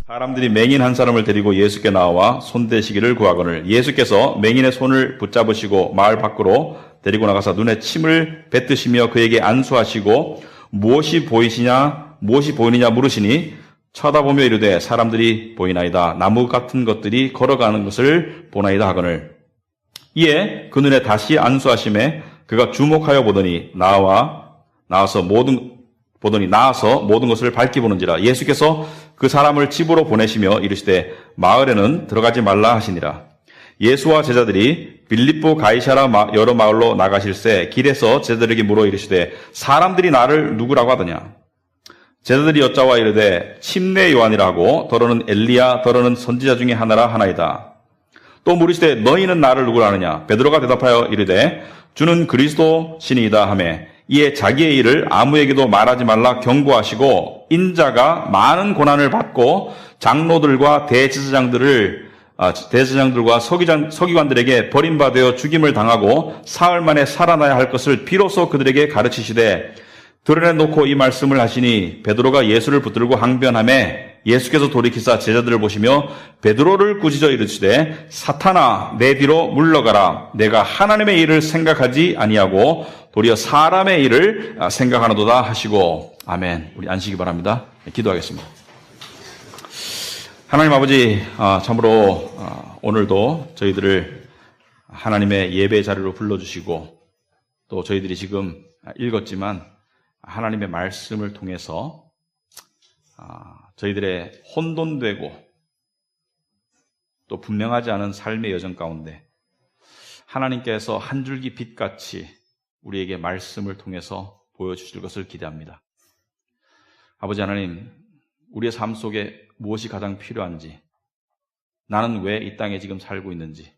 사람들이 맹인 한 사람을 데리고 예수께 나와 손대시기를 구하거늘 예수께서 맹인의 손을 붙잡으시고 마을 밖으로 데리고 나가서 눈에 침을 뱉으시며 그에게 안수하시고 무엇이 보이느냐 물으시니 쳐다보며 이르되 사람들이 보이나이다. 나무 같은 것들이 걸어가는 것을 보나이다 하거늘 이에 그 눈에 다시 안수하심에 그가 주목하여 보더니 나아서 모든 것을 밝히 보는지라. 예수께서 그 사람을 집으로 보내시며 이르시되 마을에는 들어가지 말라 하시니라. 예수와 제자들이 빌립보 가이사라 여러 마을로 나가실새 길에서 제자들에게 물어 이르시되 사람들이 나를 누구라고 하더냐. 제자들이 여짜와 이르되 침례 요한이라 하고 더러는 엘리야 더러는 선지자 중에 하나라 하나이다. 또 물으시되 너희는 나를 누구라 하느냐. 베드로가 대답하여 이르되 주는 그리스도 신이다 하며 이에 자기의 일을 아무에게도 말하지 말라 경고하시고 인자가 많은 고난을 받고 장로들과 대제사장들과 서기관들에게 버림받아 죽임을 당하고 사흘 만에 살아나야 할 것을 비로소 그들에게 가르치시되 드러내놓고 이 말씀을 하시니 베드로가 예수를 붙들고 항변하매 예수께서 돌이키사 제자들을 보시며 베드로를 꾸짖어 이르시되 사탄아 내 뒤로 물러가라. 내가 하나님의 일을 생각하지 아니하고 도리어 사람의 일을 생각하노도다 하시고. 아멘. 우리 앉으시기 바랍니다. 기도하겠습니다. 하나님 아버지, 참으로 오늘도 저희들을 하나님의 예배 자리로 불러주시고 또 저희들이 지금 읽었지만 하나님의 말씀을 통해서 저희들의 혼돈되고 또 분명하지 않은 삶의 여정 가운데 하나님께서 한 줄기 빛같이 우리에게 말씀을 통해서 보여주실 것을 기대합니다. 아버지 하나님, 우리의 삶 속에 무엇이 가장 필요한지, 나는 왜 이 땅에 지금 살고 있는지,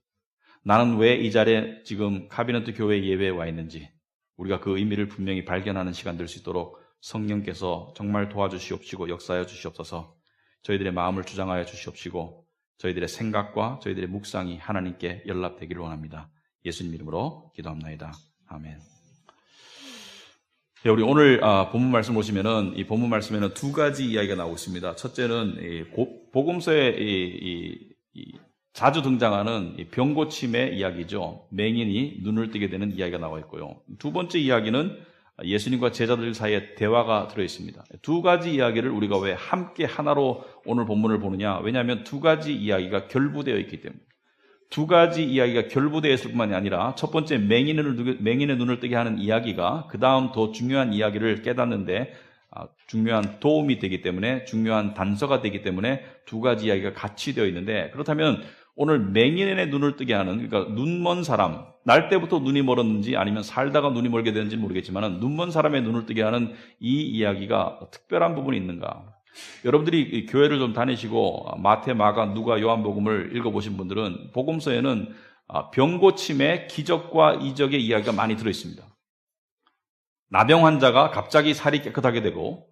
나는 왜 이 자리에 지금 카비넌트 교회 예배에 와 있는지 우리가 그 의미를 분명히 발견하는 시간 될 수 있도록 성령께서 정말 도와주시옵시고 역사하여 주시옵소서. 저희들의 마음을 주장하여 주시옵시고 저희들의 생각과 저희들의 묵상이 하나님께 연락되기를 원합니다. 예수님 이름으로 기도합나이다. 아멘. 우리 오늘 본문 말씀 보시면은 이 본문 말씀에는 두 가지 이야기가 나오고 있습니다. 첫째는 복음서에 자주 등장하는 병고침의 이야기죠. 맹인이 눈을 뜨게 되는 이야기가 나와 있고요. 두 번째 이야기는 예수님과 제자들 사이에 대화가 들어있습니다. 두 가지 이야기를 우리가 왜 함께 하나로 오늘 본문을 보느냐? 왜냐하면 두 가지 이야기가 결부되어 있기 때문에. 두 가지 이야기가 결부되어 있을 뿐만이 아니라 첫 번째 맹인의 눈을 뜨게 하는 이야기가 그 다음 더 중요한 이야기를 깨닫는데 중요한 도움이 되기 때문에, 중요한 단서가 되기 때문에 두 가지 이야기가 같이 되어 있는데, 그렇다면 오늘 맹인의 눈을 뜨게 하는, 그러니까 눈먼 사람, 날 때부터 눈이 멀었는지 아니면 살다가 눈이 멀게 되는지 모르겠지만 눈먼 사람의 눈을 뜨게 하는 이 이야기가 특별한 부분이 있는가? 여러분들이 교회를 좀 다니시고 마태, 마가, 누가, 요한복음을 읽어보신 분들은 복음서에는 병고침의 기적과 이적의 이야기가 많이 들어있습니다. 나병 환자가 갑자기 살이 깨끗하게 되고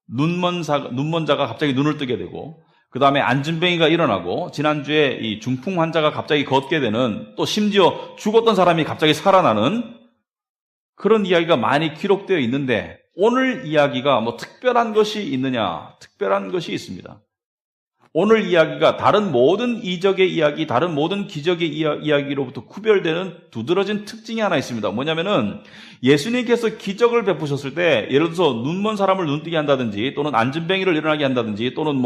눈먼 자가 갑자기 눈을 뜨게 되고 그 다음에 안진뱅이가 일어나고 지난주에 이 중풍 환자가 갑자기 걷게 되는, 또 심지어 죽었던 사람이 갑자기 살아나는 그런 이야기가 많이 기록되어 있는데 오늘 이야기가 뭐 특별한 것이 있느냐? 특별한 것이 있습니다. 오늘 이야기가 다른 모든 이적의 이야기, 다른 모든 기적의 이야기로부터 구별되는 두드러진 특징이 하나 있습니다. 뭐냐면은 예수님께서 기적을 베푸셨을 때 예를 들어서 눈먼 사람을 눈뜨게 한다든지 또는 안진뱅이를 일어나게 한다든지 또는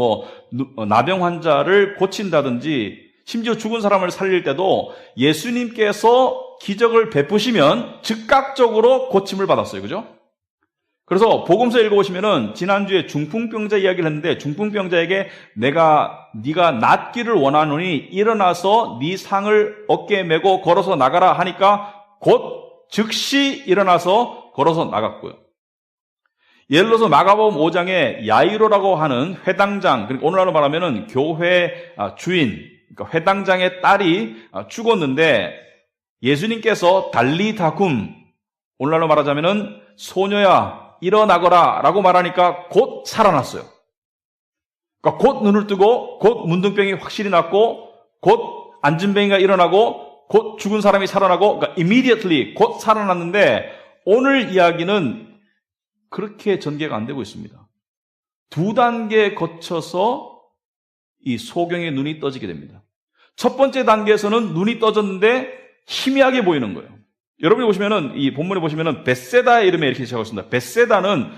나병 환자를 고친다든지 심지어 죽은 사람을 살릴 때도 예수님께서 기적을 베푸시면 즉각적으로 고침을 받았어요. 그죠? 그래서 복음서 읽어보시면은 지난주에 중풍병자 이야기를 했는데 중풍병자에게 네가 낫기를 원하노니 일어나서 네 상을 어깨에 메고 걸어서 나가라 하니까 곧 즉시 일어나서 걸어서 나갔고요. 예를 들어서 마가복음 5장에 야이로라고 하는 회당장, 그러니까 오늘날로 말하면은 교회 주인, 그러니까 회당장의 딸이 죽었는데 예수님께서 달리다쿰, 오늘날로 말하자면은 소녀야 일어나거라 라고 말하니까 곧 살아났어요. 그러니까 곧 눈을 뜨고 곧 문둥병이 확실히 낫고 곧 안진뱅이가 일어나고 곧 죽은 사람이 살아나고, 그러니까 immediately 곧 살아났는데 오늘 이야기는 그렇게 전개가 안 되고 있습니다. 두 단계 거쳐서 이 소경의 눈이 떠지게 됩니다. 첫 번째 단계에서는 눈이 떠졌는데 희미하게 보이는 거예요. 여러분이 보시면은, 이 본문에 보시면은 벳세다의 이름에 이렇게 시작하고 있습니다. 벳세다는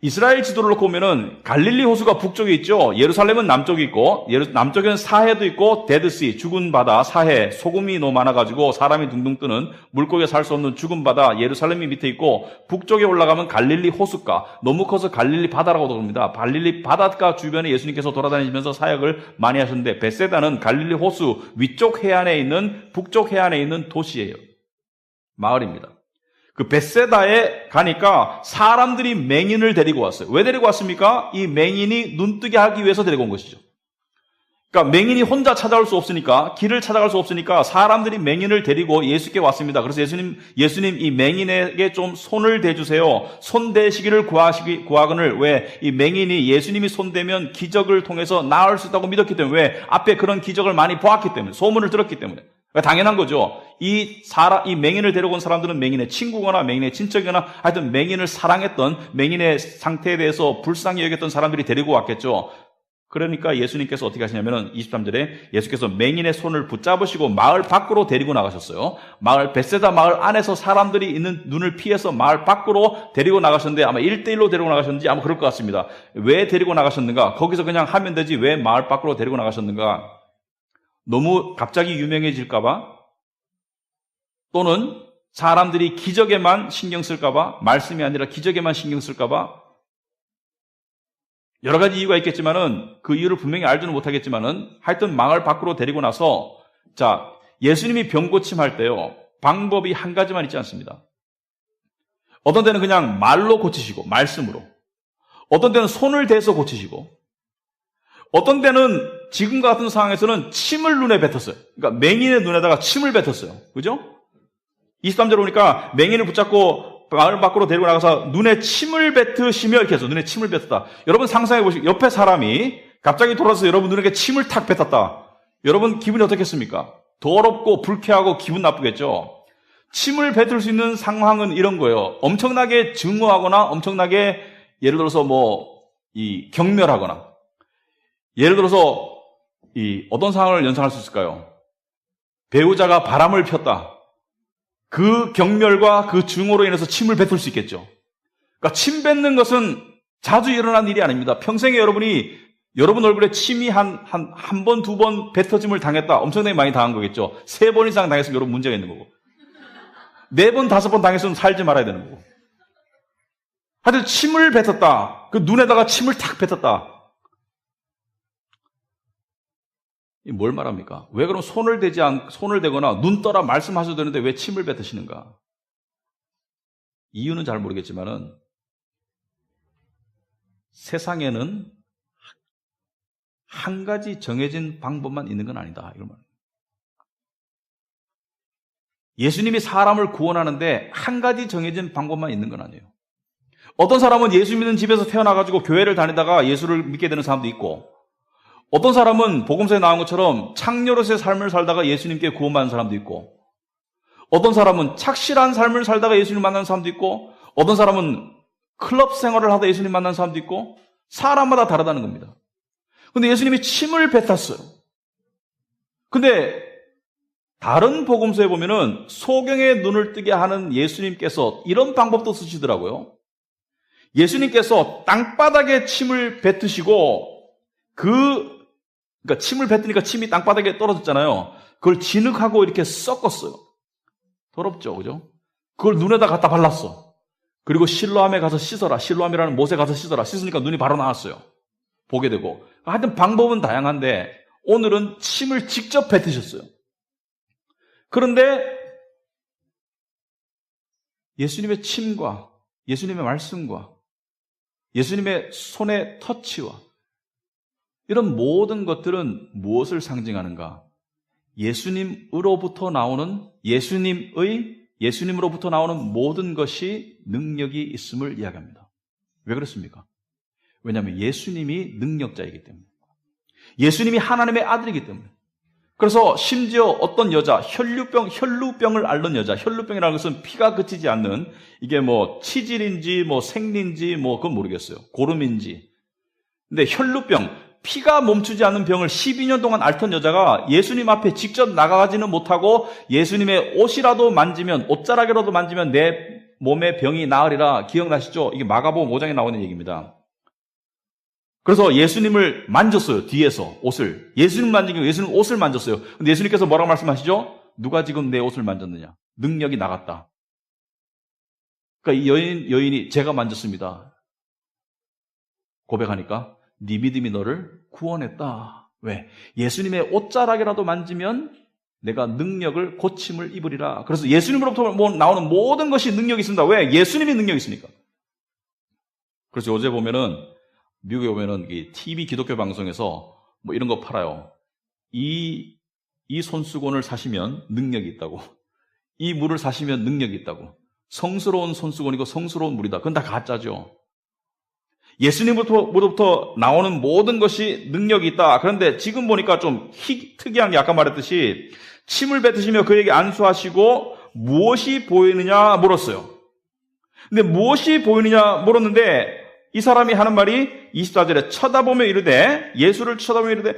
이스라엘 지도를 놓고 보면은 갈릴리 호수가 북쪽에 있죠. 예루살렘은 남쪽에 있고, 남쪽에는 사해도 있고, 데드시, 죽은 바다, 사해, 소금이 너무 많아가지고 사람이 둥둥 뜨는 물고기가 살 수 없는 죽은 바다, 예루살렘이 밑에 있고, 북쪽에 올라가면 갈릴리 호숫가, 너무 커서 갈릴리 바다라고도 부릅니다. 갈릴리 바닷가 주변에 예수님께서 돌아다니시면서 사역을 많이 하셨는데, 벳세다는 갈릴리 호수 위쪽 해안에 있는, 북쪽 해안에 있는 도시예요. 마을입니다. 그 벳세다에 가니까 사람들이 맹인을 데리고 왔어요. 왜 데리고 왔습니까? 이 맹인이 눈뜨게 하기 위해서 데리고 온 것이죠. 그러니까 맹인이 혼자 찾아올 수 없으니까, 길을 찾아갈 수 없으니까 사람들이 맹인을 데리고 예수께 왔습니다. 그래서 예수님 이 맹인에게 좀 손을 대주세요. 손 대시기를 구하거늘. 왜? 이 맹인이 예수님이 손대면 기적을 통해서 나을 수 있다고 믿었기 때문에. 왜? 앞에 그런 기적을 많이 보았기 때문에. 소문을 들었기 때문에. 당연한 거죠. 이 맹인을 데려온 사람들은 맹인의 친구거나 맹인의 친척이거나 하여튼 맹인을 사랑했던, 맹인의 상태에 대해서 불쌍히 여겼던 사람들이 데리고 왔겠죠. 그러니까 예수님께서 어떻게 하시냐면은 23절에 예수께서 맹인의 손을 붙잡으시고 마을 밖으로 데리고 나가셨어요. 벳세다 마을 안에서 사람들이 있는 눈을 피해서 마을 밖으로 데리고 나가셨는데 아마 1대1로 데리고 나가셨는지 아마 그럴 것 같습니다. 왜 데리고 나가셨는가? 거기서 그냥 하면 되지 왜 마을 밖으로 데리고 나가셨는가? 너무 갑자기 유명해질까봐, 또는 사람들이 기적에만 신경 쓸까봐, 말씀이 아니라 기적에만 신경 쓸까봐, 여러 가지 이유가 있겠지만은, 그 이유를 분명히 알지는 못하겠지만은, 하여튼 마을 밖으로 데리고 나서, 자, 예수님이 병 고침할 때요, 방법이 한 가지만 있지 않습니다. 어떤 때는 그냥 말로 고치시고, 말씀으로. 어떤 때는 손을 대서 고치시고, 어떤 때는 지금과 같은 상황에서는 침을 눈에 뱉었어요. 그러니까 맹인의 눈에다가 침을 뱉었어요. 그죠? 23절 보니까 맹인을 붙잡고 마을 밖으로 데리고 나가서 눈에 침을 뱉으시며 이렇게 해서 눈에 침을 뱉었다. 여러분 상상해 보시고 옆에 사람이 갑자기 돌아서 여러분 눈에 침을 탁 뱉었다. 여러분 기분이 어떻겠습니까? 더럽고 불쾌하고 기분 나쁘겠죠? 침을 뱉을 수 있는 상황은 이런 거예요. 엄청나게 증오하거나 엄청나게 예를 들어서 경멸하거나 예를 들어서 어떤 상황을 연상할 수 있을까요? 배우자가 바람을 폈다. 그 경멸과 그 증오로 인해서 침을 뱉을 수 있겠죠. 그러니까 침 뱉는 것은 자주 일어난 일이 아닙니다. 평생에 여러분 얼굴에 침이 한 번, 두 번 뱉어짐을 당했다. 엄청나게 많이 당한 거겠죠. 3번 이상 당했으면 여러분 문제가 있는 거고. 4번, 5번 당했으면 살지 말아야 되는 거고. 하여튼 침을 뱉었다. 그 눈에다가 침을 탁 뱉었다. 뭘 말합니까? 왜 그럼 손을 대거나 눈 떠라 말씀하셔도 되는데 왜 침을 뱉으시는가? 이유는 잘 모르겠지만은 세상에는 한 가지 정해진 방법만 있는 건 아니다. 이런 말. 예수님이 사람을 구원하는데 한 가지 정해진 방법만 있는 건 아니에요. 어떤 사람은 예수 믿는 집에서 태어나가지고 교회를 다니다가 예수를 믿게 되는 사람도 있고, 어떤 사람은 복음서에 나온 것처럼 창녀로서의 삶을 살다가 예수님께 구원받는 사람도 있고, 어떤 사람은 착실한 삶을 살다가 예수님 만나는 사람도 있고, 어떤 사람은 클럽 생활을 하다 예수님 만나는 사람도 있고, 사람마다 다르다는 겁니다. 근데 예수님이 침을 뱉었어요. 근데 다른 복음서에 보면은 소경의 눈을 뜨게 하는 예수님께서 이런 방법도 쓰시더라고요. 예수님께서 땅바닥에 침을 뱉으시고 그러니까 침을 뱉으니까 침이 땅바닥에 떨어졌잖아요. 그걸 진흙하고 이렇게 섞었어요. 더럽죠, 그죠? 그걸 눈에다 갖다 발랐어. 그리고 실로암에 가서 씻어라. 실로암이라는 못에 가서 씻어라. 씻으니까 눈이 바로 나왔어요. 보게 되고. 하여튼 방법은 다양한데 오늘은 침을 직접 뱉으셨어요. 그런데 예수님의 침과 예수님의 말씀과 예수님의 손의 터치와 이런 모든 것들은 무엇을 상징하는가? 예수님으로부터 나오는 예수님으로부터 나오는 모든 것이 능력이 있음을 이야기합니다. 왜 그렇습니까? 왜냐하면 예수님이 능력자이기 때문에. 예수님이 하나님의 아들이기 때문에. 그래서 심지어 어떤 여자, 혈루병을 앓는 여자, 혈루병이라는 것은 피가 그치지 않는, 이게 치질인지 생리인지 그건 모르겠어요. 고름인지. 근데 혈루병, 피가 멈추지 않는 병을 12년 동안 앓던 여자가 예수님 앞에 직접 나가지는 못하고 예수님의 옷이라도 만지면, 옷자락이라도 만지면 내 몸의 병이 나으리라. 기억나시죠? 이게 마가복음 5장에 나오는 얘기입니다. 그래서 예수님을 만졌어요. 뒤에서 옷을. 예수님 만지기 위해 예수님 옷을 만졌어요. 근데 예수님께서 뭐라고 말씀하시죠? 누가 지금 내 옷을 만졌느냐? 능력이 나갔다. 그러니까 이 여인이 제가 만졌습니다. 고백하니까 네 믿음이 너를 구원했다. 왜? 예수님의 옷자락이라도 만지면 내가 능력을, 고침을 입으리라. 그래서 예수님으로부터 나오는 모든 것이 능력이 있습니다. 왜? 예수님이 능력이 있으니까. 그래서 요새 보면은, 미국에 보면은 이 TV 기독교 방송에서 뭐 이런 거 팔아요. 이 손수건을 사시면 능력이 있다고. 이 물을 사시면 능력이 있다고. 성스러운 손수건이고 성스러운 물이다. 그건 다 가짜죠. 예수님으로부터 나오는 모든 것이 능력이 있다. 그런데 지금 보니까 좀 특이한 게 아까 말했듯이 침을 뱉으시며 그에게 안수하시고 무엇이 보이느냐 물었어요. 근데 무엇이 보이느냐 물었는데 이 사람이 하는 말이 24절에 쳐다보며 이르되, 예수를 쳐다보며 이르되,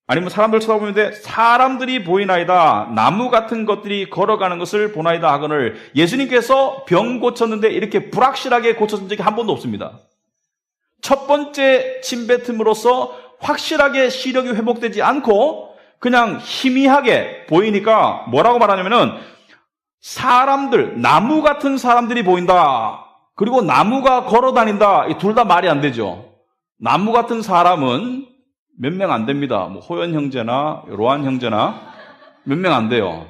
아니면 사람들 쳐다보며 이르되 사람들이 보이나이다. 나무 같은 것들이 걸어가는 것을 보나이다 하거늘, 예수님께서 병 고쳤는데 이렇게 불확실하게 고쳤던 적이 한 번도 없습니다. 첫 번째 침뱉음으로써 확실하게 시력이 회복되지 않고 그냥 희미하게 보이니까 뭐라고 말하냐면은 사람들, 나무 같은 사람들이 보인다. 그리고 나무가 걸어다닌다. 둘 다 말이 안 되죠. 나무 같은 사람은 몇 명 안 됩니다. 뭐 호연 형제나 로한 형제나 몇 명 안 돼요.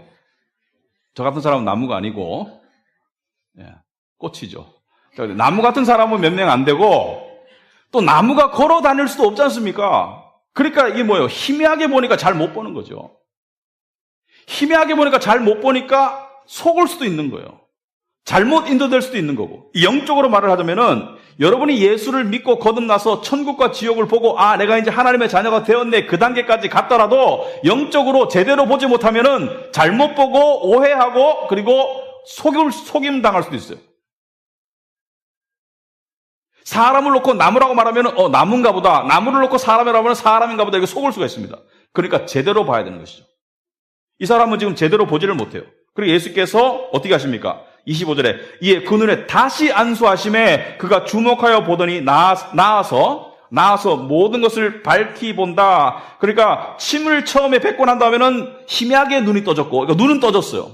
저 같은 사람은 나무가 아니고 꽃이죠. 나무 같은 사람은 몇 명 안 되고 또 나무가 걸어 다닐 수도 없지 않습니까? 그러니까 이게 뭐예요? 희미하게 보니까 잘 못 보는 거죠. 희미하게 보니까 잘 못 보니까 속을 수도 있는 거예요. 잘못 인도될 수도 있는 거고. 영적으로 말을 하자면은 여러분이 예수를 믿고 거듭나서 천국과 지옥을 보고 아, 내가 이제 하나님의 자녀가 되었네, 그 단계까지 갔더라도 영적으로 제대로 보지 못하면은 잘못 보고 오해하고 그리고 속임 당할 수도 있어요. 사람을 놓고 나무라고 말하면 나무인가 보다. 나무를 놓고 사람이라고 하면 사람인가 보다. 이거 속을 수가 있습니다. 그러니까 제대로 봐야 되는 것이죠. 이 사람은 지금 제대로 보지를 못해요. 그리고 예수께서 어떻게 하십니까? 25절에 이에 그 눈에 다시 안수하심에 그가 주목하여 보더니 나아서 모든 것을 밝히 본다. 그러니까 침을 처음에 뱉고 난 다음에는 희미하게 눈이 떠졌고, 그러니까 눈은 떠졌어요.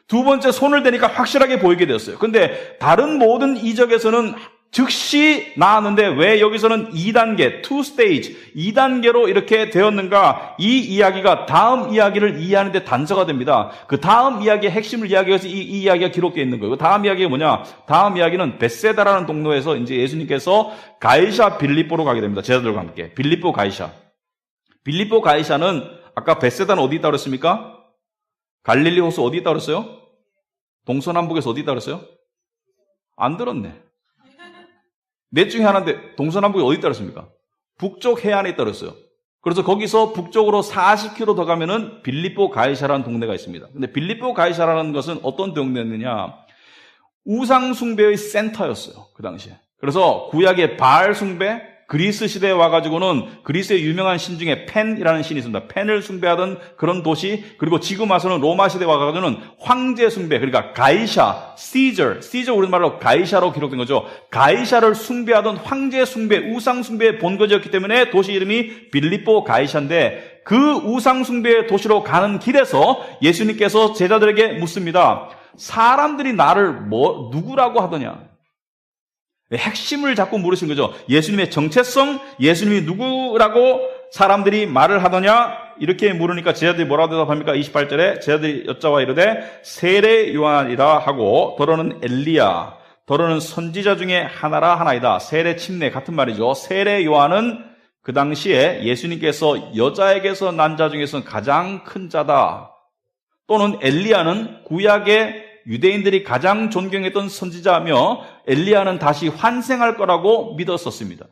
두 번째 손을 대니까 확실하게 보이게 되었어요. 근데 다른 모든 이적에서는 즉시 나았는데 왜 여기서는 2단계, 2stage, 2단계로 이렇게 되었는가? 이 이야기가 다음 이야기를 이해하는 데 단서가 됩니다. 그 다음 이야기의 핵심을 이야기해서 이 이야기가 기록되어 있는 거예요. 그 다음 이야기가 뭐냐? 다음 이야기는 벳세다라는 동네에서 이제 예수님께서 가이사 빌립보로 가게 됩니다. 제자들과 함께. 빌립보 가이사. 빌립보 가이사는 아까 벳세다는 어디 있다고 그랬습니까? 갈릴리 호수 어디 있다고 그랬어요? 동서남북에서 어디 있다고 그랬어요? 안 들었네. 넷 중에 하나인데 동서남북이 어디 있다 그랬습니까? 북쪽 해안에 있다 그랬어요. 그래서 거기서 북쪽으로 40km 더 가면은 빌립보 가이사라는 동네가 있습니다. 근데 빌립보 가이사라는 것은 어떤 동네였느냐? 우상 숭배의 센터였어요. 그 당시에. 그래서 구약의 바알 숭배, 그리스 시대에 와가지고는 그리스의 유명한 신 중에 펜이라는 신이 있습니다. 펜을 숭배하던 그런 도시, 그리고 지금 와서는 로마 시대에 와가지고는 황제 숭배, 그러니까 가이샤, 시저 우리말로 가이샤로 기록된 거죠. 가이샤를 숭배하던 황제 숭배, 우상 숭배의 본거지였기 때문에 도시 이름이 빌립보 가이샤인데 그 우상 숭배의 도시로 가는 길에서 예수님께서 제자들에게 묻습니다. 사람들이 나를 누구라고 하더냐? 핵심을 자꾸 물으시는 거죠. 예수님의 정체성, 예수님이 누구라고 사람들이 말을 하더냐? 이렇게 물으니까 제자들이 뭐라고 대답합니까? 28절에 제자들이 여짜와 이르되 세례 요한이라 하고 더러는 엘리야, 더러는 선지자 중에 하나이다. 세례 침례 같은 말이죠. 세례 요한은 그 당시에 예수님께서 여자에게서 난 자 중에서 가장 큰 자다. 또는 엘리야는 구약의 유대인들이 가장 존경했던 선지자며 엘리야는 다시 환생할 거라고 믿었었습니다.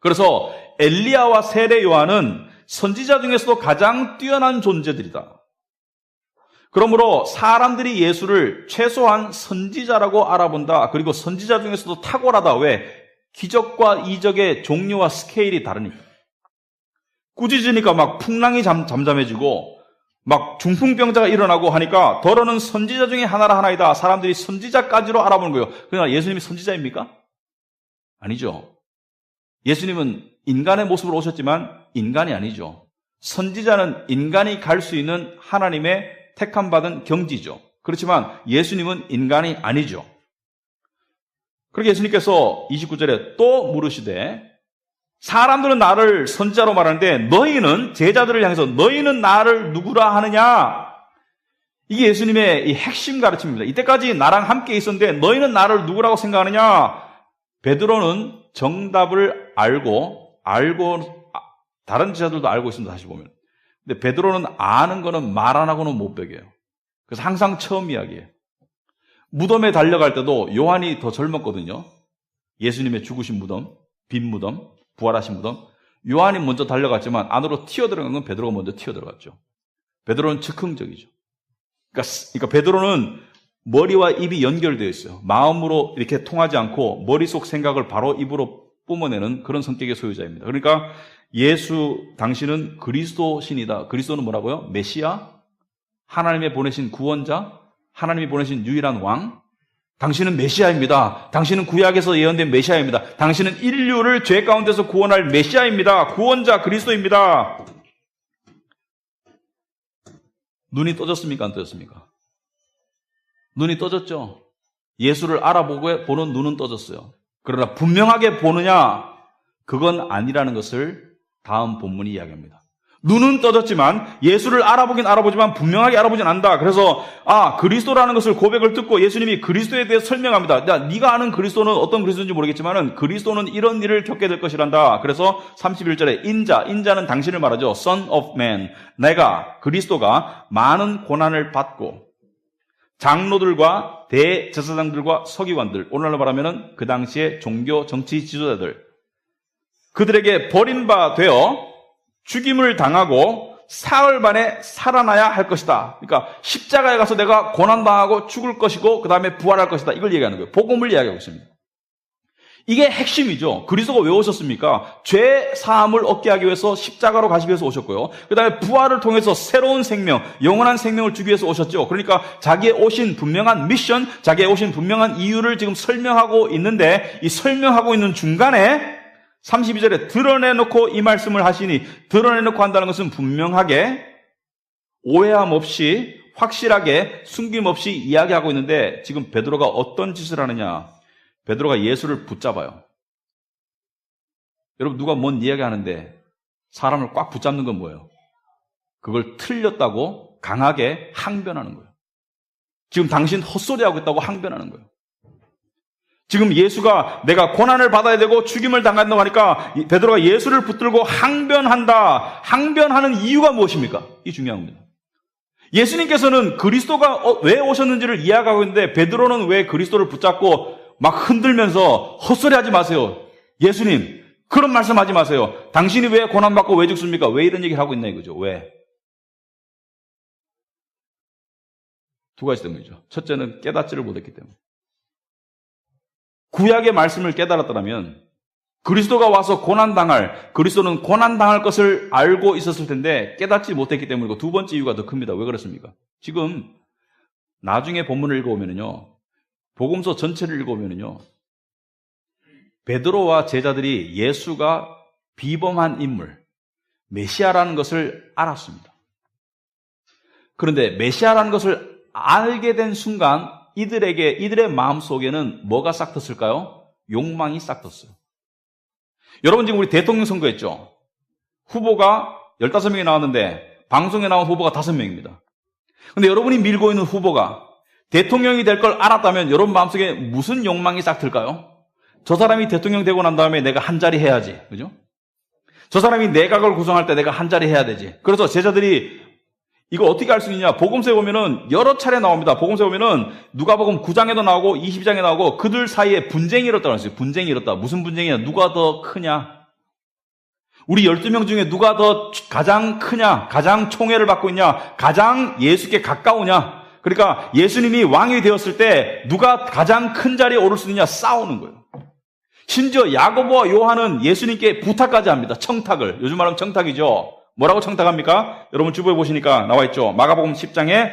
그래서 엘리야와 세례 요한은 선지자 중에서도 가장 뛰어난 존재들이다. 그러므로 사람들이 예수를 최소한 선지자라고 알아본다. 그리고 선지자 중에서도 탁월하다. 왜? 기적과 이적의 종류와 스케일이 다르니까. 꾸짖으니까 막 풍랑이 잠잠해지고 막 중풍병자가 일어나고 하니까 더러는 선지자 중에 하나라 하나이다. 사람들이 선지자까지로 알아보는 거예요. 그러나 예수님이 선지자입니까? 아니죠. 예수님은 인간의 모습으로 오셨지만 인간이 아니죠. 선지자는 인간이 갈 수 있는 하나님의 택함받은 경지죠. 그렇지만 예수님은 인간이 아니죠. 그렇게 예수님께서 29절에 또 물으시되 사람들은 나를 선지자로 말하는데 너희는 제자들을 향해서 너희는 나를 누구라 하느냐? 이게 예수님의 이 핵심 가르침입니다. 이때까지 나랑 함께 있었는데 너희는 나를 누구라고 생각하느냐? 베드로는 정답을 알고 다른 제자들도 알고 있습니다. 다시 보면. 근데 베드로는 아는 거는 말 안 하고는 못 베겨요. 그래서 항상 처음 이야기예요. 무덤에 달려갈 때도 요한이 더 젊었거든요. 예수님의 죽으신 무덤, 빈 무덤, 부활하신 무덤. 요한이 먼저 달려갔지만 안으로 튀어들어간 건 베드로가 먼저 튀어들어갔죠. 베드로는 즉흥적이죠. 그러니까 베드로는 머리와 입이 연결되어 있어요. 마음으로 이렇게 통하지 않고 머릿속 생각을 바로 입으로 뿜어내는 그런 성격의 소유자입니다. 그러니까 예수 당신은 그리스도 신이다. 그리스도는 뭐라고요? 메시아? 하나님의 보내신 구원자? 하나님이 보내신 유일한 왕? 당신은 메시아입니다. 당신은 구약에서 예언된 메시아입니다. 당신은 인류를 죄 가운데서 구원할 메시아입니다. 구원자 그리스도입니다. 눈이 떠졌습니까? 안 떠졌습니까? 눈이 떠졌죠. 예수를 알아보고 보는 눈은 떠졌어요. 그러나 분명하게 보느냐? 그건 아니라는 것을 다음 본문이 이야기합니다. 눈은 떠졌지만 예수를 알아보지만 분명하게 알아보진 않는다. 그래서 그리스도라는 것을 고백을 듣고 예수님이 그리스도에 대해 설명합니다. 네가 아는 그리스도는 어떤 그리스도인지 모르겠지만 그리스도는 이런 일을 겪게 될 것이란다. 그래서 31절에 인자는 당신을 말하죠. Son of Man. 그리스도가 많은 고난을 받고 장로들과 대제사장들과 서기관들, 오늘날로 말하면 그 당시에 종교 정치 지도자들, 그들에게 버림바 되어 죽임을 당하고 사흘 만에 살아나야 할 것이다. 그러니까 십자가에 가서 내가 고난당하고 죽을 것이고 그 다음에 부활할 것이다. 이걸 얘기하는 거예요. 복음을 이야기하고 있습니다. 이게 핵심이죠. 그리스도가 왜 오셨습니까? 죄 사함을 얻게 하기 위해서 십자가로 가시기 위해서 오셨고요. 그 다음에 부활을 통해서 새로운 생명, 영원한 생명을 주기 위해서 오셨죠. 그러니까 자기의 오신 분명한 미션, 자기의 오신 분명한 이유를 지금 설명하고 있는데 이 설명하고 있는 중간에 32절에 드러내놓고 이 말씀을 하시니, 드러내놓고 한다는 것은 분명하게 오해함 없이 확실하게 숨김 없이 이야기하고 있는데 지금 베드로가 어떤 짓을 하느냐? 베드로가 예수를 붙잡아요. 여러분, 누가 뭔 이야기하는데 사람을 꽉 붙잡는 건 뭐예요? 그걸 틀렸다고 강하게 항변하는 거예요. 지금 당신 헛소리하고 있다고 항변하는 거예요. 지금 예수가 내가 고난을 받아야 되고 죽임을 당한다고 하니까 베드로가 예수를 붙들고 항변한다. 항변하는 이유가 무엇입니까? 이게 중요한 겁니다. 예수님께서는 그리스도가 왜 오셨는지를 이야기하고 있는데 베드로는 왜 그리스도를 붙잡고 막 흔들면서 헛소리하지 마세요. 예수님, 그런 말씀하지 마세요. 당신이 왜 고난받고 왜 죽습니까? 왜 이런 얘기를 하고 있나 이거죠. 왜? 두 가지 때문이죠. 첫째는 깨닫지를 못했기 때문에. 구약의 말씀을 깨달았더라면 그리스도가 와서 그리스도는 고난당할 것을 알고 있었을 텐데 깨닫지 못했기 때문이고, 두 번째 이유가 더 큽니다. 왜 그렇습니까? 지금 나중에 본문을 읽어보면요, 복음서 전체를 읽어보면요, 베드로와 제자들이 예수가 비범한 인물, 메시아라는 것을 알았습니다. 그런데 메시아라는 것을 알게 된 순간 이들의 마음속에는 뭐가 싹 텄을까요? 욕망이 싹 텄어요. 여러분, 지금 우리 대통령 선거했죠? 후보가 15명이 나왔는데 방송에 나온 후보가 5명입니다. 근데 여러분이 밀고 있는 후보가 대통령이 될 걸 알았다면 여러분 마음속에 무슨 욕망이 싹 틀까요? 저 사람이 대통령 되고 난 다음에 내가 한 자리 해야지. 그죠? 저 사람이 내각을 구성할 때 내가 한 자리 해야 되지. 그래서 제자들이 이거 어떻게 알 수 있냐? 복음서에 보면은 여러 차례 나옵니다. 복음서에 보면은 누가복음 9장에도 나오고 22장에 나오고 그들 사이에 분쟁이 일었다고 했어요. 분쟁이 일었다. 무슨 분쟁이냐? 누가 더 크냐? 우리 12명 중에 누가 더 가장 크냐? 가장 총애를 받고 있냐? 가장 예수께 가까우냐? 그러니까 예수님이 왕이 되었을 때 누가 가장 큰 자리에 오를 수 있느냐? 싸우는 거예요. 심지어 야고보와 요한은 예수님께 부탁까지 합니다. 청탁을. 요즘 말하면 청탁이죠. 뭐라고 청탁합니까? 여러분 주보에 보시니까 나와 있죠. 마가복음 10장에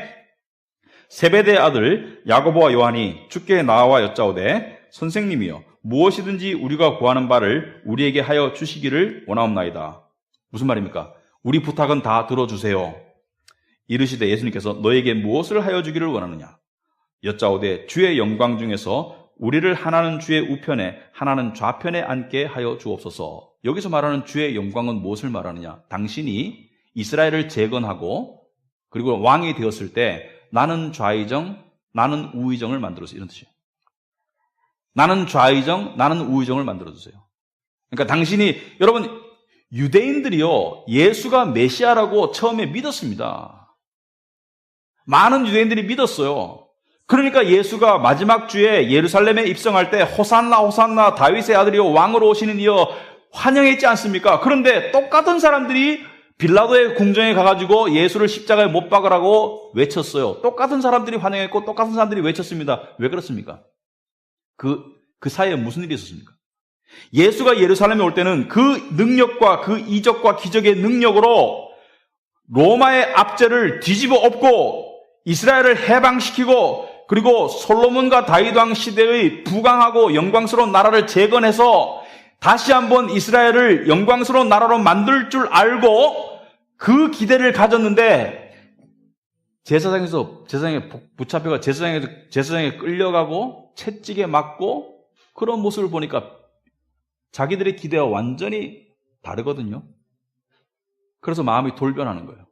세베대의 아들 야고보와 요한이 주께 나와 여짜오되 선생님이여 무엇이든지 우리가 구하는 바를 우리에게 하여 주시기를 원하옵나이다. 무슨 말입니까? 우리 부탁은 다 들어주세요. 이르시되 예수님께서 너에게 무엇을 하여 주기를 원하느냐? 여짜오되 주의 영광 중에서 우리를 하나는 주의 우편에 하나는 좌편에 앉게 하여 주옵소서. 여기서 말하는 주의 영광은 무엇을 말하느냐? 당신이 이스라엘을 재건하고 그리고 왕이 되었을 때 나는 좌의정, 나는 우의정을 만들어서 이런 뜻이에요. 나는 좌의정, 나는 우의정을 만들어주세요. 그러니까 당신이, 여러분, 유대인들이요, 예수가 메시아라고 처음에 믿었습니다. 많은 유대인들이 믿었어요. 그러니까 예수가 마지막 주에 예루살렘에 입성할 때 호산나 호산나 다윗의 아들이요 왕으로 오시는 이여 환영했지 않습니까? 그런데 똑같은 사람들이 빌라도의 궁정에 가가지고 예수를 십자가에 못 박으라고 외쳤어요. 똑같은 사람들이 환영했고 똑같은 사람들이 외쳤습니다. 왜 그렇습니까? 그 사이에 무슨 일이 있었습니까? 예수가 예루살렘에 올 때는 그 능력과 그 이적과 기적의 능력으로 로마의 압제를 뒤집어 엎고 이스라엘을 해방시키고 그리고 솔로몬과 다윗 왕 시대의 부강하고 영광스러운 나라를 재건해서 다시 한번 이스라엘을 영광스러운 나라로 만들 줄 알고 그 기대를 가졌는데 제사장에 붙잡혀가 제사장에 끌려가고 채찍에 맞고 그런 모습을 보니까 자기들의 기대와 완전히 다르거든요. 그래서 마음이 돌변하는 거예요.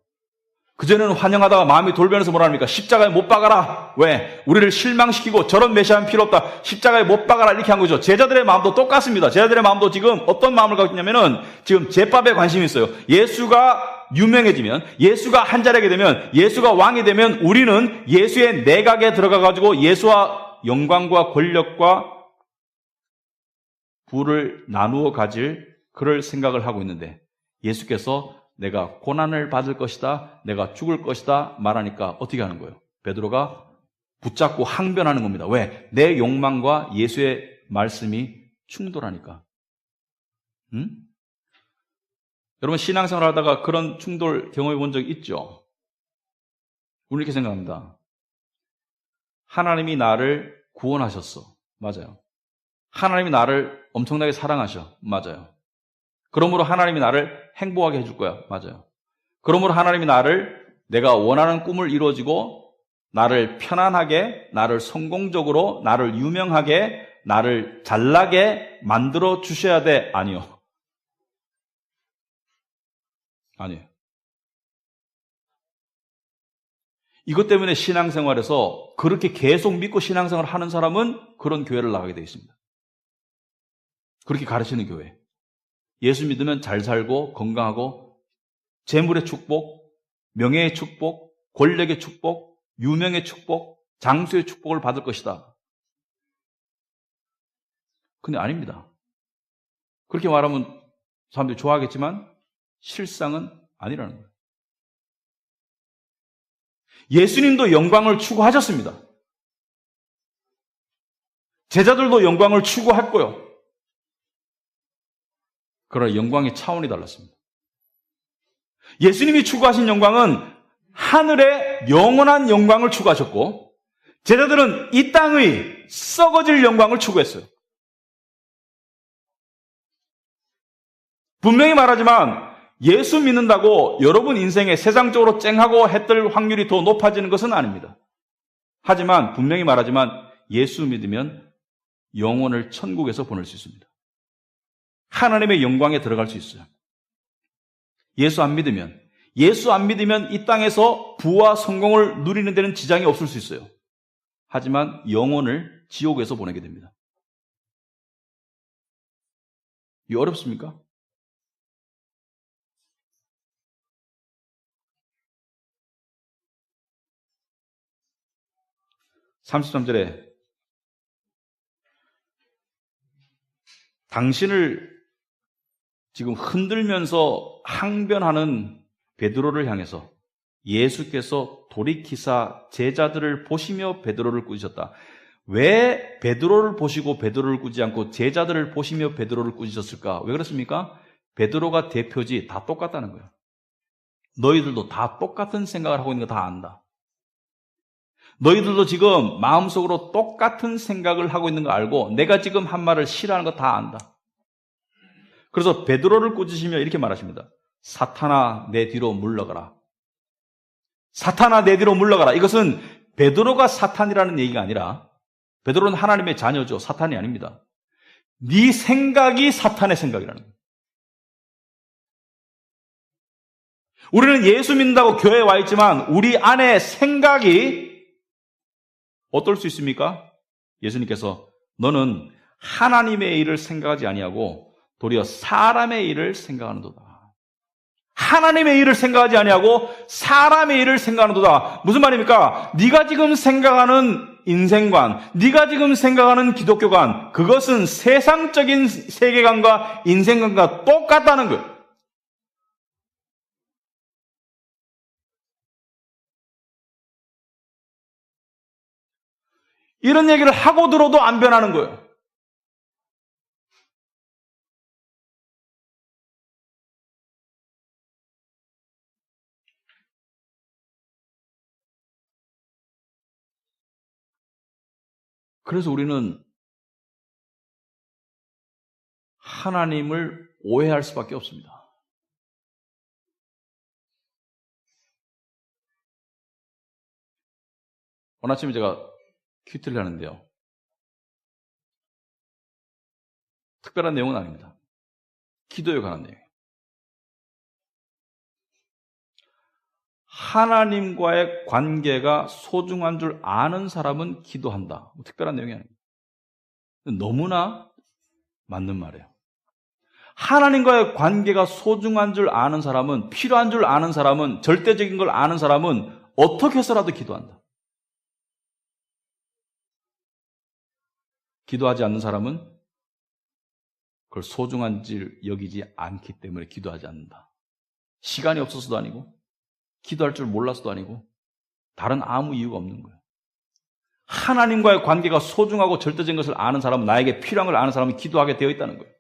그전에는 환영하다가 마음이 돌변해서 뭐라 합니까? 십자가에 못 박아라. 왜? 우리를 실망시키고 저런 메시아는 필요 없다. 십자가에 못 박아라. 이렇게 한 거죠. 제자들의 마음도 똑같습니다. 제자들의 마음도 지금 어떤 마음을 갖고 있냐면은 지금 제밥에 관심이 있어요. 예수가 유명해지면, 예수가 한 자리게 되면, 예수가 왕이 되면 우리는 예수의 내각에 들어가가지고 예수와 영광과 권력과 부를 나누어 가질 그럴 생각을 하고 있는데 예수께서 내가 고난을 받을 것이다, 내가 죽을 것이다 말하니까 어떻게 하는 거예요? 베드로가 붙잡고 항변하는 겁니다. 왜? 내 욕망과 예수의 말씀이 충돌하니까. 여러분 신앙생활 하다가 그런 충돌 경험해 본 적 있죠? 우리 이렇게 생각합니다. 하나님이 나를 구원하셨어. 맞아요. 하나님이 나를 엄청나게 사랑하셔. 맞아요. 그러므로 하나님이 나를 행복하게 해줄 거야. 맞아요. 그러므로 하나님이 나를 내가 원하는 꿈을 이루어지고 나를 편안하게, 나를 성공적으로, 나를 유명하게, 나를 잘나게 만들어 주셔야 돼. 아니요. 아니에요. 이것 때문에 신앙생활에서 그렇게 계속 믿고 신앙생활을 하는 사람은 그런 교회를 나가게 되어 있습니다. 그렇게 가르치는 교회. 예수 믿으면 잘 살고 건강하고 재물의 축복, 명예의 축복, 권력의 축복, 유명의 축복, 장수의 축복을 받을 것이다. 근데 아닙니다. 그렇게 말하면 사람들이 좋아하겠지만 실상은 아니라는 거예요. 예수님도 영광을 추구하셨습니다. 제자들도 영광을 추구했고요. 그러나 영광의 차원이 달랐습니다. 예수님이 추구하신 영광은 하늘의 영원한 영광을 추구하셨고 제자들은 이 땅의 썩어질 영광을 추구했어요. 분명히 말하지만 예수 믿는다고 여러분 인생에 세상적으로 쨍하고 해뜰 확률이 더 높아지는 것은 아닙니다. 하지만 분명히 말하지만 예수 믿으면 영혼을 천국에서 보낼 수 있습니다. 하나님의 영광에 들어갈 수 있어요. 예수 안 믿으면 이 땅에서 부와 성공을 누리는 데는 지장이 없을 수 있어요. 하지만 영혼을 지옥에서 보내게 됩니다. 이 어렵습니까? (33절에) 당신을 지금 흔들면서 항변하는 베드로를 향해서 예수께서 돌이키사 제자들을 보시며 베드로를 꾸짖으셨다. 왜 베드로를 보시고 베드로를 꾸지 않고 제자들을 보시며 베드로를 꾸짖었을까? 왜 그렇습니까? 베드로가 대표지 다 똑같다는 거예요. 너희들도 다 똑같은 생각을 하고 있는 거 다 안다. 너희들도 지금 마음속으로 똑같은 생각을 하고 있는 거 알고 내가 지금 한 말을 싫어하는 거 다 안다. 그래서 베드로를 꾸짖으며 이렇게 말하십니다. 사탄아 내 뒤로 물러가라. 사탄아 내 뒤로 물러가라. 이것은 베드로가 사탄이라는 얘기가 아니라 베드로는 하나님의 자녀죠. 사탄이 아닙니다. 네 생각이 사탄의 생각이라는 거예요. 우리는 예수 믿는다고 교회에 와 있지만 우리 안에 생각이 어떨 수 있습니까? 예수님께서 너는 하나님의 일을 생각하지 아니하고 도리어 사람의 일을 생각하는도다. 하나님의 일을 생각하지 아니하고 사람의 일을 생각하는도다. 무슨 말입니까? 네가 지금 생각하는 인생관, 네가 지금 생각하는 기독교관, 그것은 세상적인 세계관과 인생관과 똑같다는 거예요. 이런 얘기를 하고 들어도 안 변하는 거예요. 그래서 우리는 하나님을 오해할 수밖에 없습니다. 오늘 아침에 제가 큐티를 하는데요. 특별한 내용은 아닙니다. 기도에 관한 내용이에요. 하나님과의 관계가 소중한 줄 아는 사람은 기도한다. 특별한 내용이 아닙니다. 너무나 맞는 말이에요. 하나님과의 관계가 소중한 줄 아는 사람은, 필요한 줄 아는 사람은, 절대적인 걸 아는 사람은 어떻게 해서라도 기도한다. 기도하지 않는 사람은 그걸 소중한 줄 여기지 않기 때문에 기도하지 않는다. 시간이 없어서도 아니고 기도할 줄 몰라서도 아니고 다른 아무 이유가 없는 거예요. 하나님과의 관계가 소중하고 절대적인 것을 아는 사람은, 나에게 필요한 걸 아는 사람은 기도하게 되어 있다는 거예요.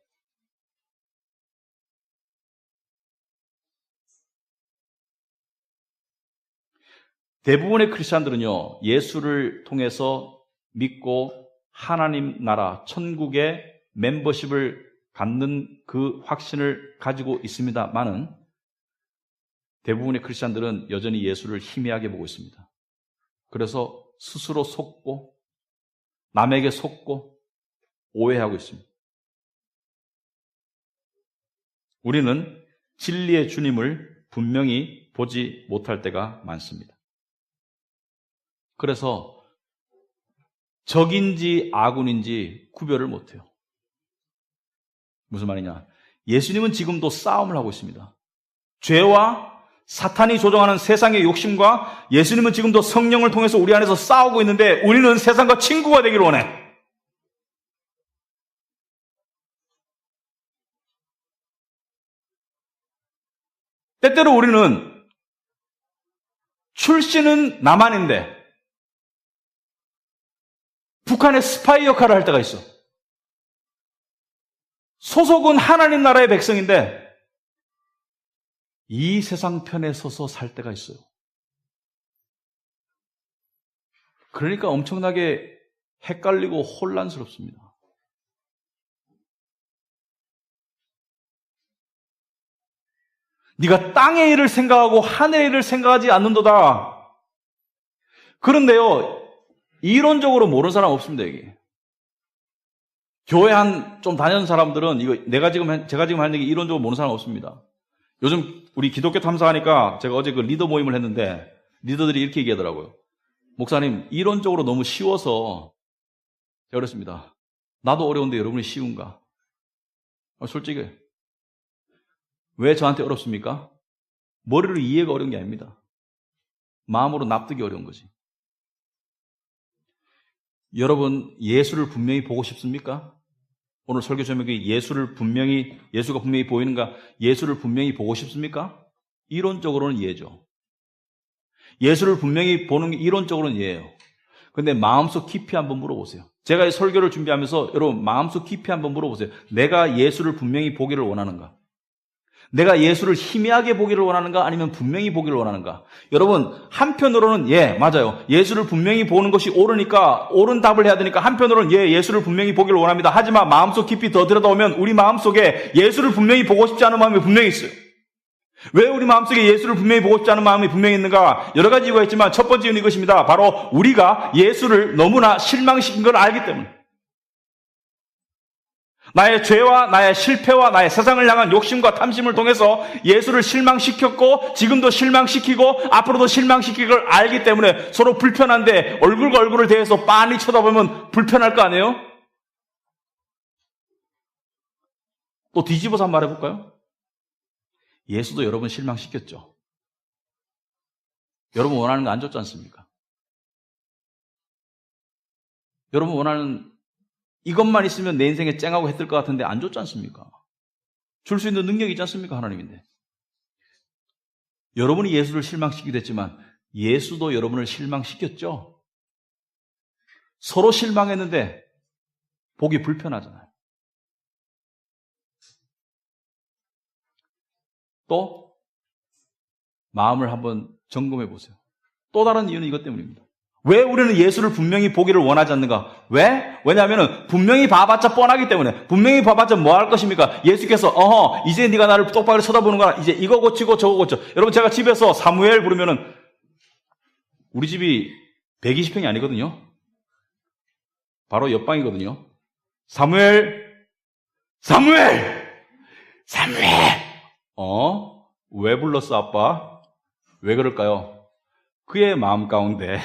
대부분의 크리스찬들은요, 예수를 통해서 믿고 하나님 나라, 천국의 멤버십을 갖는 그 확신을 가지고 있습니다만은 대부분의 크리스찬들은 여전히 예수를 희미하게 보고 있습니다. 그래서 스스로 속고 남에게 속고 오해하고 있습니다. 우리는 진리의 주님을 분명히 보지 못할 때가 많습니다. 그래서 적인지 아군인지 구별을 못해요. 무슨 말이냐? 예수님은 지금도 싸움을 하고 있습니다. 죄와 사탄이 조종하는 세상의 욕심과 예수님은 지금도 성령을 통해서 우리 안에서 싸우고 있는데 우리는 세상과 친구가 되기를 원해. 때때로 우리는 출신은 남한인데 북한의 스파이 역할을 할 때가 있어. 소속은 하나님 나라의 백성인데 이 세상 편에 서서 살 때가 있어요. 그러니까 엄청나게 헷갈리고 혼란스럽습니다. 네가 땅의 일을 생각하고 하늘의 일을 생각하지 않는도다. 그런데요, 이론적으로 모르는 사람 없습니다, 여기. 교회 좀 다니는 사람들은 이거 제가 지금 하는 얘기 이론적으로 모르는 사람 없습니다. 요즘 우리 기독교 탐사하니까 제가 어제 그 리더 모임을 했는데 리더들이 이렇게 얘기하더라고요. 목사님, 이론적으로 너무 쉬워서 제가 그랬습니다. 나도 어려운데 여러분이 쉬운가? 솔직히 왜 저한테 어렵습니까? 머리로 이해가 어려운 게 아닙니다. 마음으로 납득이 어려운 거지. 여러분, 예수를 분명히 보고 싶습니까? 오늘 설교 제목이 예수가 분명히 보이는가? 예수를 분명히 보고 싶습니까? 이론적으로는 예죠. 예수를 분명히 보는 게 이론적으로는 예예요. 근데 마음속 깊이 한번 물어보세요. 제가 이 설교를 준비하면서 여러분 마음속 깊이 한번 물어보세요. 내가 예수를 분명히 보기를 원하는가? 내가 예수를 희미하게 보기를 원하는가? 아니면 분명히 보기를 원하는가? 여러분, 한편으로는 맞아요. 예수를 분명히 보는 것이 옳으니까 옳은 답을 해야 되니까 한편으로는 예수를 분명히 보기를 원합니다. 하지만 마음속 깊이 더 들여다보면 우리 마음속에 예수를 분명히 보고 싶지 않은 마음이 분명히 있어요. 왜 우리 마음속에 예수를 분명히 보고 싶지 않은 마음이 분명히 있는가? 여러 가지 이유가 있지만 첫 번째 이유는 이것입니다. 바로 우리가 예수를 너무나 실망시킨 걸 알기 때문에. 나의 죄와 나의 실패와 나의 세상을 향한 욕심과 탐심을 통해서 예수를 실망시켰고 지금도 실망시키고 앞으로도 실망시킬 걸 알기 때문에 서로 불편한데 얼굴과 얼굴을 대해서 빤히 쳐다보면 불편할 거 아니에요? 또 뒤집어서 한번 말해볼까요? 예수도 여러분 실망시켰죠. 여러분 원하는 거 안 줬지 않습니까? 여러분 원하는 이것만 있으면 내 인생에 쨍하고 했을 것 같은데 안 줬지 않습니까? 줄 수 있는 능력이 있지 않습니까? 하나님인데. 여러분이 예수를 실망시키기도 했지만 예수도 여러분을 실망시켰죠. 서로 실망했는데 보기 불편하잖아요. 또 마음을 한번 점검해 보세요. 또 다른 이유는 이것 때문입니다. 왜 우리는 예수를 분명히 보기를 원하지 않는가? 왜? 왜냐하면 분명히 봐봤자 뻔하기 때문에. 분명히 봐봤자 뭐 할 것입니까? 예수께서 이제 네가 나를 똑바로 쳐다보는구나. 이제 이거 고치고 저거 고쳐. 여러분 제가 집에서 사무엘 부르면은 우리 집이 120평이 아니거든요. 바로 옆방이거든요. 사무엘. 왜 불렀어 아빠? 왜 그럴까요? 그의 마음 가운데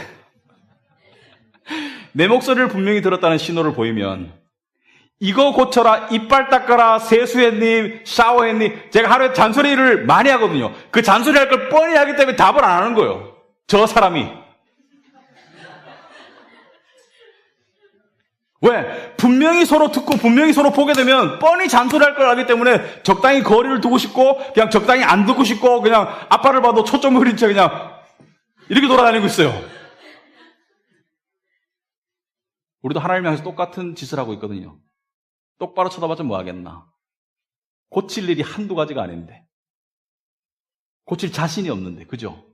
내 목소리를 분명히 들었다는 신호를 보이면 이거 고쳐라, 이빨 닦아라, 세수했니, 샤워했니. 제가 하루에 잔소리를 많이 하거든요. 그 잔소리 할 걸 뻔히 하기 때문에 답을 안 하는 거예요. 저 사람이. 왜? 분명히 서로 듣고 분명히 서로 보게 되면 뻔히 잔소리 할 걸 알기 때문에 적당히 거리를 두고 싶고 그냥 적당히 안 듣고 싶고 그냥 아빠를 봐도 초점 흐린 채 그냥 이렇게 돌아다니고 있어요. 우리도 하나님 향해서 똑같은 짓을 하고 있거든요. 똑바로 쳐다봐서 뭐 하겠나. 고칠 일이 한두 가지가 아닌데. 고칠 자신이 없는데. 그죠?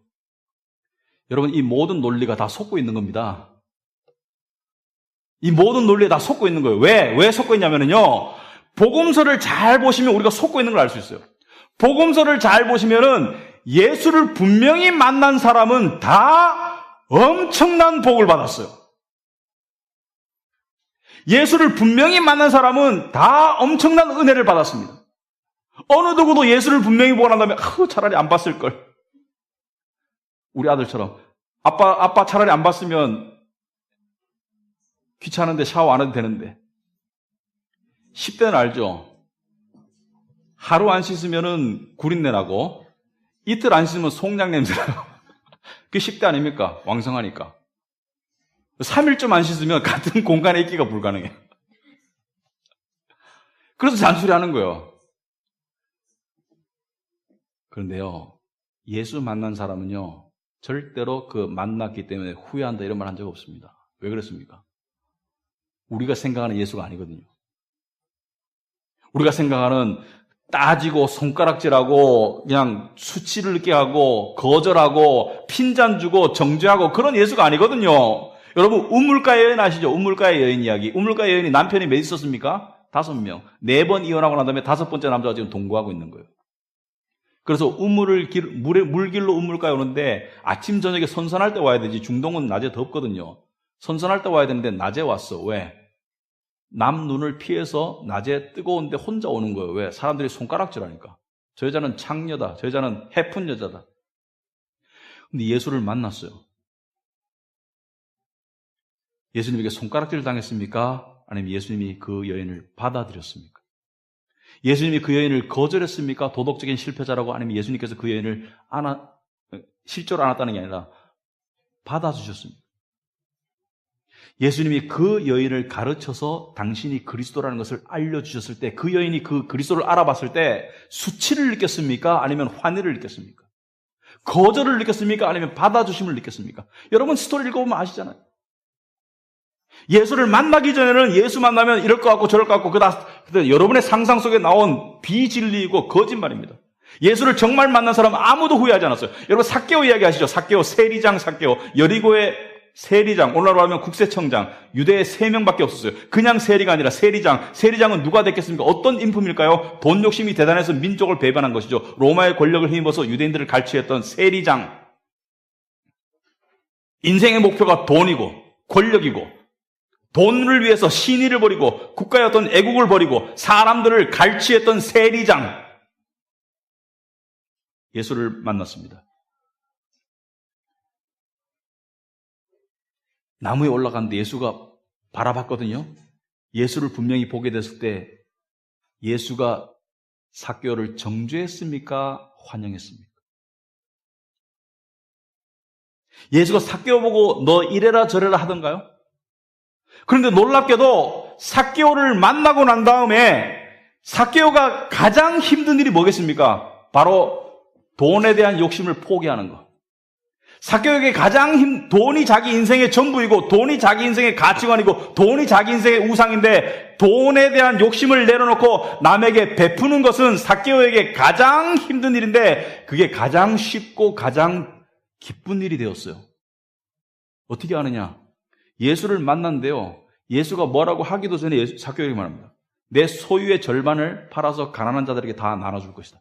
여러분 이 모든 논리가 다 속고 있는 겁니다. 이 모든 논리에 다 속고 있는 거예요. 왜 속고 있냐면요. 복음서를 잘 보시면 우리가 속고 있는 걸 알 수 있어요. 복음서를 잘 보시면은 예수를 분명히 만난 사람은 다 엄청난 복을 받았어요. 예수를 분명히 만난 사람은 다 엄청난 은혜를 받았습니다. 어느 누구도 예수를 분명히 보고 난 다음에 차라리 안 봤을걸. 우리 아들처럼 아빠 차라리 안 봤으면 귀찮은데 샤워 안 해도 되는데. 10대는 알죠? 하루 안 씻으면은 구린내 나고 이틀 안 씻으면 송장 냄새 나요. 그게 10대 아닙니까? 왕성하니까. 3일쯤 안 씻으면 같은 공간에 있기가 불가능해요. 그래서 잔소리하는 거예요. 그런데요, 예수 만난 사람은요, 절대로 그 만났기 때문에 후회한다 이런 말 한 적 없습니다. 왜 그렇습니까? 우리가 생각하는 예수가 아니거든요. 우리가 생각하는 따지고 손가락질하고 그냥 수치를 느끼게 하고 거절하고 핀잔 주고 정죄하고 그런 예수가 아니거든요. 여러분 우물가의 여인 아시죠? 우물가의 여인 이야기. 우물가의 여인이 남편이 몇 있었습니까? 5명. 4번 이혼하고 난 다음에 5번째 남자가 지금 동거하고 있는 거예요. 그래서 물길로 우물가에 오는데 아침 저녁에 선선할 때 와야 되지. 중동은 낮에 덥거든요. 선선할 때 와야 되는데 낮에 왔어. 왜? 남 눈을 피해서 낮에 뜨거운데 혼자 오는 거예요. 왜? 사람들이 손가락질하니까. 저 여자는 창녀다. 저 여자는 해픈 여자다. 근데 예수를 만났어요. 예수님에게 손가락질 당했습니까? 아니면 예수님이 그 여인을 받아들였습니까? 예수님이 그 여인을 거절했습니까? 도덕적인 실패자라고. 아니면 예수님께서 그 여인을 실제로 안았다는 게 아니라 받아주셨습니다. 예수님이 그 여인을 가르쳐서 당신이 그리스도라는 것을 알려주셨을 때 그 여인이 그 그리스도를 알아봤을 때 수치를 느꼈습니까? 아니면 환희를 느꼈습니까? 거절을 느꼈습니까? 아니면 받아주심을 느꼈습니까? 여러분 스토리 읽어보면 아시잖아요. 예수를 만나기 전에는 예수 만나면 이럴 것 같고 저럴 것 같고 그다 여러분의 상상 속에 나온 비진리이고 거짓말입니다. 예수를 정말 만난 사람은 아무도 후회하지 않았어요. 여러분 삭개오 이야기 아시죠? 삭개오, 세리장 삭개오. 여리고의 세리장, 오늘날로 하면 국세청장. 유대에 3명밖에 없었어요. 그냥 세리가 아니라 세리장. 세리장은 누가 됐겠습니까? 어떤 인품일까요? 돈 욕심이 대단해서 민족을 배반한 것이죠. 로마의 권력을 힘입어서 유대인들을 갈취했던 세리장. 인생의 목표가 돈이고 권력이고 돈을 위해서 신의를 버리고 국가의 어떤 애국을 버리고 사람들을 갈취했던 세리장. 예수를 만났습니다. 나무에 올라갔는데 예수가 바라봤거든요. 예수를 분명히 보게 됐을 때 예수가 삭개오를 정죄했습니까? 환영했습니까? 예수가 삭개오 보고 너 이래라 저래라 하던가요? 그런데 놀랍게도 삭개오를 만나고 난 다음에 삭개오가 가장 힘든 일이 뭐겠습니까? 바로 돈에 대한 욕심을 포기하는 것. 삭개오에게 돈이 자기 인생의 전부이고 돈이 자기 인생의 가치관이고 돈이 자기 인생의 우상인데 돈에 대한 욕심을 내려놓고 남에게 베푸는 것은 삭개오에게 가장 힘든 일인데 그게 가장 쉽고 가장 기쁜 일이 되었어요. 어떻게 아느냐? 예수를 만났는데요. 예수가 뭐라고 하기도 전에 삭개오에게 말합니다. 내 소유의 절반을 팔아서 가난한 자들에게 다 나눠줄 것이다.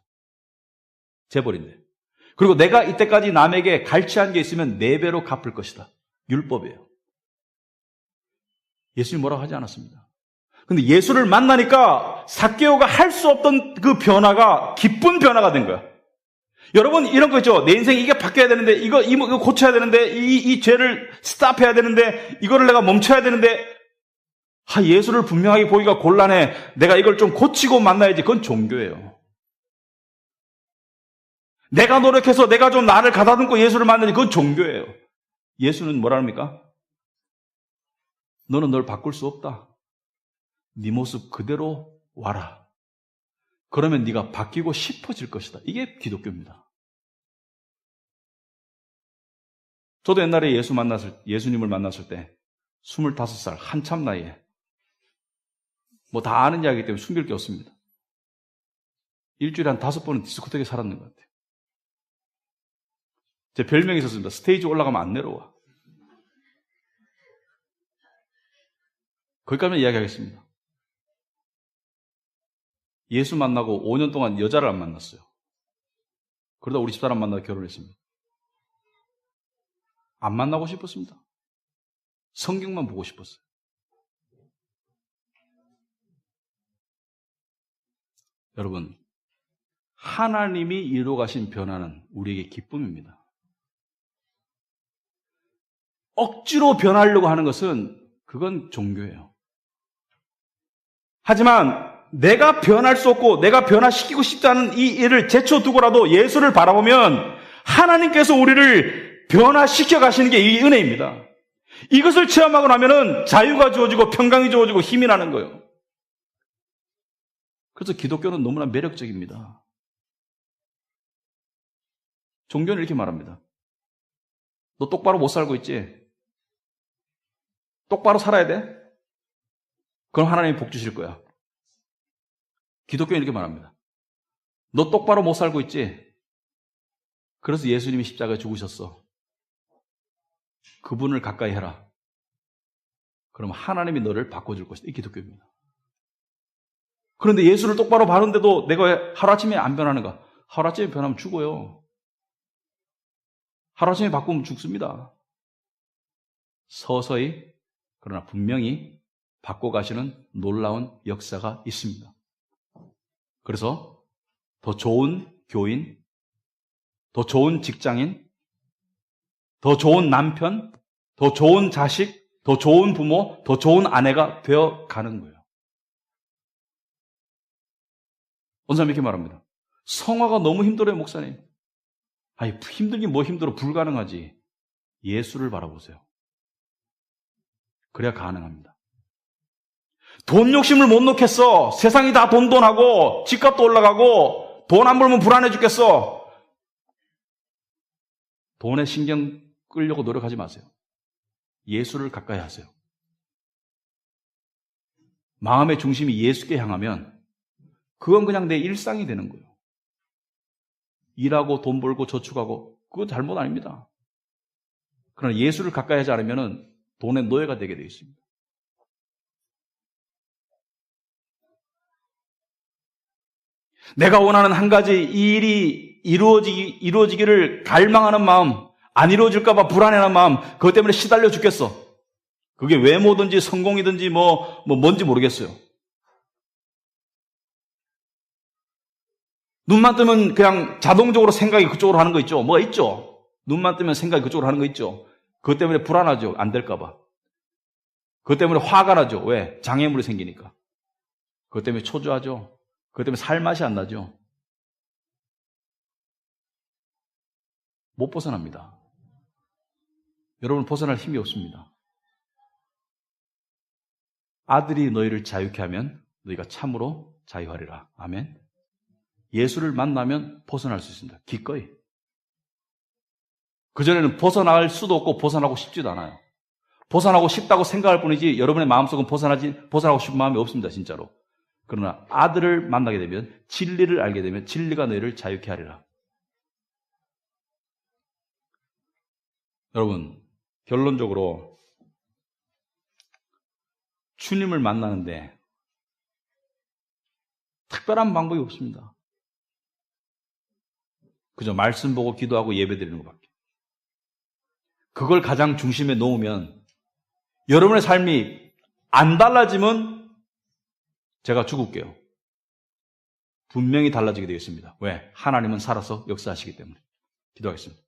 재벌인데. 그리고 내가 이때까지 남에게 갈취한 게 있으면 4배로 갚을 것이다. 율법이에요. 예수님이 뭐라고 하지 않았습니다. 근데 예수를 만나니까 삭개오가 할 수 없던 그 변화가 기쁜 변화가 된 거야. 여러분 이런 거 있죠. 내 인생 이게 바뀌어야 되는데 이거 고쳐야 되는데 이 죄를 스탑해야 되는데 이거를 내가 멈춰야 되는데 예수를 분명하게 보기가 곤란해. 내가 이걸 좀 고치고 만나야지. 그건 종교예요. 내가 노력해서 내가 좀 나를 가다듬고 예수를 만나니 그건 종교예요. 예수는 뭐라 합니까? 너는 널 바꿀 수 없다. 네 모습 그대로 와라. 그러면 네가 바뀌고 싶어질 것이다. 이게 기독교입니다. 저도 옛날에 예수님을 만났을 때 25살 한참 나이에 뭐 다 아는 이야기이기 때문에 숨길 게 없습니다. 일주일에 한 5번은 디스코텍에 살았는 것 같아요. 제 별명이 있었습니다. 스테이지 올라가면 안 내려와. 거기까지만 이야기하겠습니다. 예수 만나고 5년 동안 여자를 안 만났어요. 그러다 우리 집사람 만나서 결혼했습니다. 안 만나고 싶었습니다. 성경만 보고 싶었어요. 여러분, 하나님이 이루어 가신 변화는 우리에게 기쁨입니다. 억지로 변하려고 하는 것은 그건 종교예요. 하지만 내가 변할 수 없고 내가 변화시키고 싶지 않은 이 일을 제쳐두고라도 예수를 바라보면 하나님께서 우리를 변화시켜 가시는 게 이 은혜입니다. 이것을 체험하고 나면은 자유가 주어지고 평강이 주어지고 힘이 나는 거예요. 그래서 기독교는 너무나 매력적입니다. 종교는 이렇게 말합니다. 너 똑바로 못 살고 있지? 똑바로 살아야 돼? 그럼 하나님이 복 주실 거야. 기독교는 이렇게 말합니다. 너 똑바로 못 살고 있지? 그래서 예수님이 십자가에 죽으셨어. 그분을 가까이 해라. 그럼 하나님이 너를 바꿔줄 것이다. 이 기독교입니다. 그런데 예수를 똑바로 바른데도 내가 왜 하루아침에 안 변하는가? 하루아침에 변하면 죽어요. 하루아침에 바꾸면 죽습니다. 서서히 그러나 분명히 바꿔가시는 놀라운 역사가 있습니다. 그래서 더 좋은 교인, 더 좋은 직장인, 더 좋은 남편, 더 좋은 자식, 더 좋은 부모, 더 좋은 아내가 되어 가는 거예요. 어느 사람이 이렇게 말합니다. 성화가 너무 힘들어요, 목사님. 아니, 힘들긴 뭐 힘들어, 불가능하지. 예수를 바라보세요. 그래야 가능합니다. 돈 욕심을 못 놓겠어. 세상이 다 돈하고 집값도 올라가고 돈 안 벌면 불안해 죽겠어. 돈에 신경 끌려고 노력하지 마세요. 예수를 가까이 하세요. 마음의 중심이 예수께 향하면 그건 그냥 내 일상이 되는 거예요. 일하고 돈 벌고 저축하고 그거 잘못 아닙니다. 그러나 예수를 가까이 하지 않으면 돈의 노예가 되게 되어 있습니다. 내가 원하는 한 가지 일이 이루어지기를 갈망하는 마음, 안 이루어질까 봐 불안해하는 마음, 그것 때문에 시달려 죽겠어. 그게 외모든지 성공이든지 뭔지 모르겠어요. 눈만 뜨면 그냥 자동적으로 생각이 그쪽으로 하는 거 있죠. 뭐가 있죠. 눈만 뜨면 생각이 그쪽으로 하는 거 있죠. 그것 때문에 불안하죠. 안 될까 봐. 그것 때문에 화가 나죠. 왜? 장애물이 생기니까. 그것 때문에 초조하죠. 그것 때문에 살 맛이 안 나죠. 못 벗어납니다. 여러분 벗어날 힘이 없습니다. 아들이 너희를 자유케 하면 너희가 참으로 자유하리라. 아멘. 예수를 만나면 벗어날 수 있습니다. 기꺼이. 그전에는 벗어날 수도 없고 벗어나고 싶지도 않아요. 벗어나고 싶다고 생각할 뿐이지 여러분의 마음속은 벗어나고 싶은 마음이 없습니다. 진짜로. 그러나 아들을 만나게 되면 진리를 알게 되면 진리가 너희를 자유케 하리라. 여러분, 결론적으로 주님을 만나는데 특별한 방법이 없습니다. 그저 말씀 보고 기도하고 예배드리는 것밖에. 그걸 가장 중심에 놓으면 여러분의 삶이 안 달라지면 제가 죽을게요. 분명히 달라지게 되겠습니다. 왜? 하나님은 살아서 역사하시기 때문에. 기도하겠습니다.